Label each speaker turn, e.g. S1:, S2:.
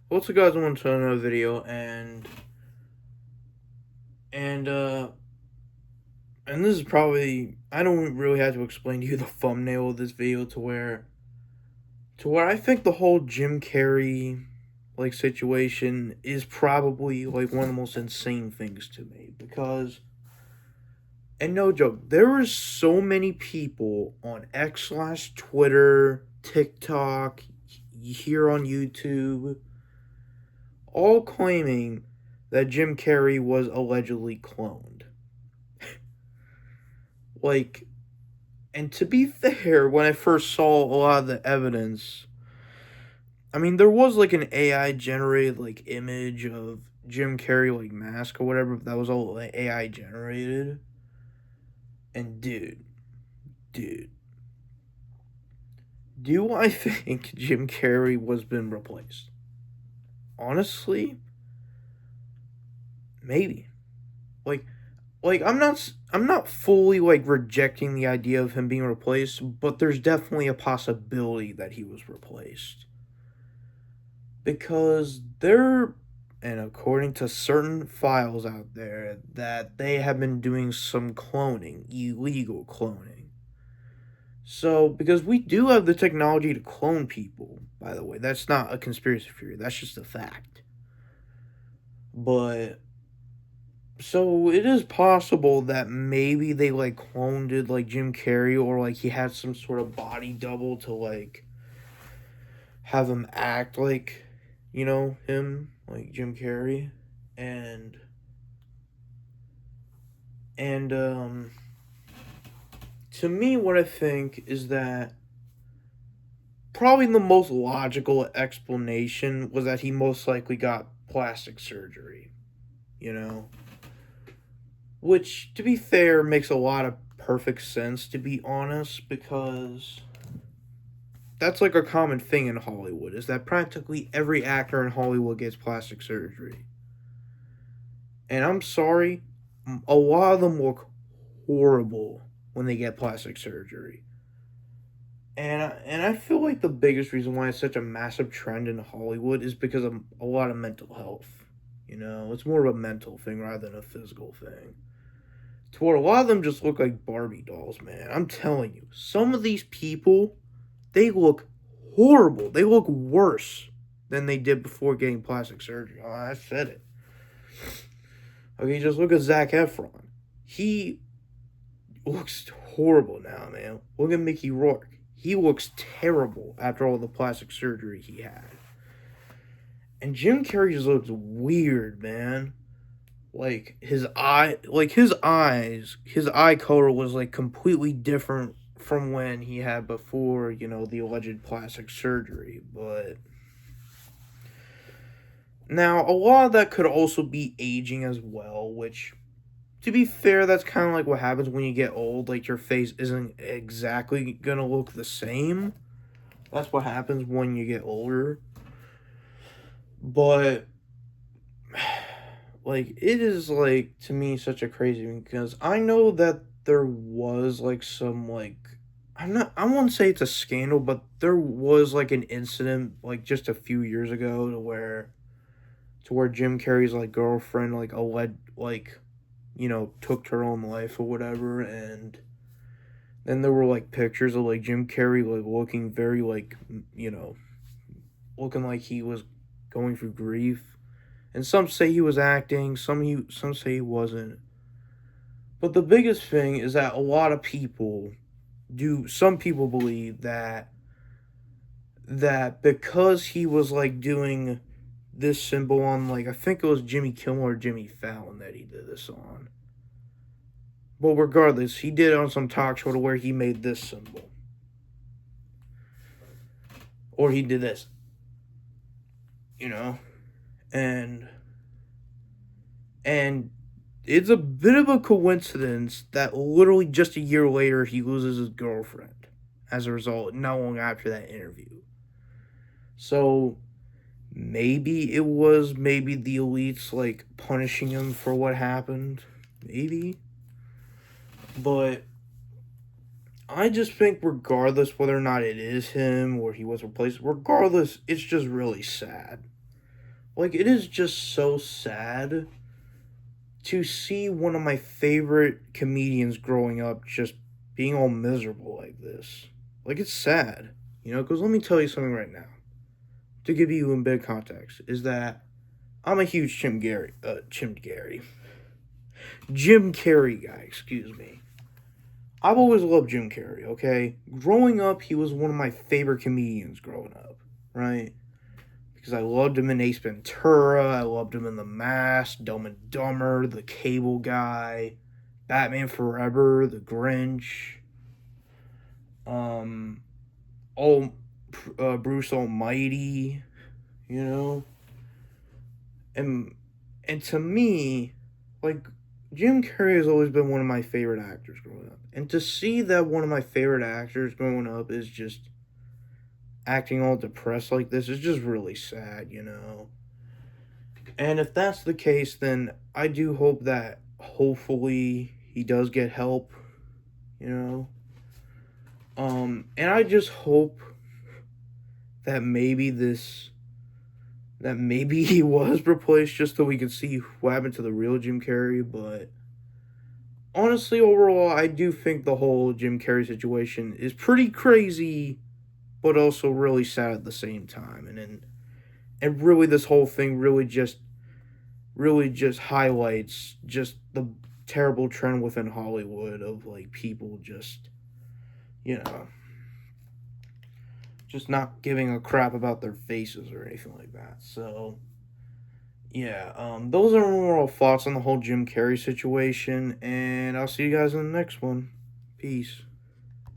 S1: What's up, guys? I want to another video, and uh and this is probably, I don't really have to explain to you the thumbnail of this video to where I think the whole Jim Carrey situation is probably like one of the most insane things to me, because, and no joke, there are so many people on X/Twitter, TikTok, here on YouTube, all claiming that Jim Carrey was allegedly cloned. Like, and to be fair, when I first saw a lot of the evidence, I mean, there was like an AI generated like image of Jim Carrey like mask or whatever, but that was all like AI generated. And dude, do I think Jim Carrey was been replaced? Honestly, maybe. Like I'm not fully like rejecting the idea of him being replaced, but there's definitely a possibility that he was replaced. Because there, and according to certain files out there, that they have been doing some cloning, illegal cloning. So, because we do have the technology to clone people, by the way, that's not a conspiracy theory, that's just a fact. But so it is possible that maybe they like cloned it like Jim Carrey, or like he had some sort of body double to like have him act like, him, like Jim Carrey. And and to me, what I think is that probably the most logical explanation was that he most likely got plastic surgery, you know? Which, to be fair, makes a lot of perfect sense, to be honest, because that's like a common thing in Hollywood, is that practically every actor in Hollywood gets plastic surgery. And I'm sorry, a lot of them look horrible when they get plastic surgery. And I feel like the biggest reason why it's such a massive trend in Hollywood is because of a lot of mental health. It's more of a mental thing rather than a physical thing. To where a lot of them just look like Barbie dolls, man. I'm telling you, some of these people, they look horrible. They look worse than they did before getting plastic surgery. Oh, I said it. Okay, just look at Zac Efron. He looks horrible now, man. Look at Mickey Rourke. He looks terrible after all the plastic surgery he had. And Jim Carrey just looks weird, man. His eye color was like completely different from when he had before, the alleged plastic surgery. But now a lot of that could also be aging as well, which, to be fair, that's kind of like what happens when you get old. Like, your face isn't exactly gonna look the same. That's what happens when you get older. But like, it is like, to me, such a crazy thing, because I know that there was like some like, I won't say it's a scandal, but there was like an incident like just a few years ago to where Jim Carrey's like girlfriend like took her own life or whatever. And then there were like pictures of like Jim Carrey like looking very like, looking like he was going through grief. And some say he was acting, some say he wasn't. But the biggest thing is that a lot of people some people believe that because he was like doing this symbol on, like, I think it was Jimmy Kimmel or Jimmy Fallon that he did this on. Well, regardless, he did it on some talk show to where he made this symbol. Or he did this. You know? And and it's a bit of a coincidence that literally just a year later he loses his girlfriend as a result, not long after that interview. So maybe the elites like punishing him for what happened. Maybe. But I just think, regardless whether or not it is him or he was replaced, regardless, it's just really sad. like, it is just so sad to see one of my favorite comedians growing up just being all miserable like this. Like, it's sad, you know, because let me tell you something right now, to give you in big context, is that I'm a huge Jim Carrey guy, excuse me. I've always loved Jim Carrey, okay? Growing up, he was one of my favorite comedians growing up, right? Because I loved him in Ace Ventura, I loved him in The Mask, Dumb and Dumber, The Cable Guy, Batman Forever, The Grinch, um, all Bruce Almighty, you know, and to me, like, Jim Carrey has always been one of my favorite actors growing up, and to see that one of my favorite actors growing up is just acting all depressed like this is just really sad, you know. And if that's the case, then I do hope that hopefully he does get help, you know. And I just hope that maybe he was replaced just so we can see what happened to the real Jim Carrey. But honestly, overall, I do think the whole Jim Carrey situation is pretty crazy, but also really sad at the same time. And really, this whole thing really just highlights just the terrible trend within Hollywood of like people just, you know, just not giving a crap about their faces or anything like that. So yeah, those are more thoughts on the whole Jim Carrey situation, and I'll see you guys in the next one. Peace.